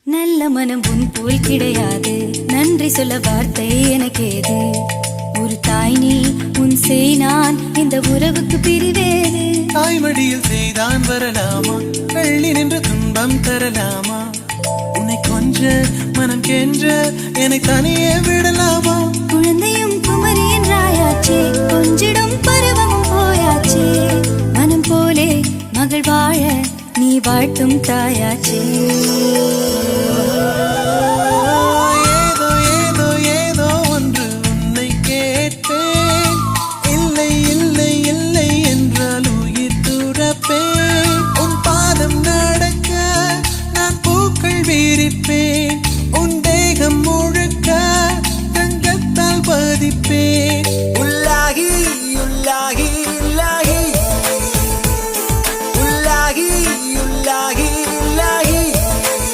நல்ல மனம் உன் போல் கிடையாது, நன்றி சொல்ல வார்த்தை எனக்கேது. ஒரு தாய் நீ, உன் செய் நான், இந்த உறவுக்கு பிரிவேது. தாய்மடியில் செய்தான் வரலாமா, பள்ளி நின்று துன்பம் தரலாமா? உன்னை கொஞ்ச மனம் கென்ற என்னை தனியே விடலாமா? குழந்தையும் குமரி என்றாயாச்சே, கொஞ்சிடும் பருவமும் போயாச்சே. மனம் போலே மகள் வாழ நீ வாழ்த்தும் தாயாச்சே. ஏதோ ஏதோ ஏதோ ஒன்று உன்னை கேட்பேன், இல்லை இல்லை இல்லை என்றால் உயிர் துறப்பேன். உன் பாதம் நடக்க நான் பூக்கள் வீரிப்பேன்.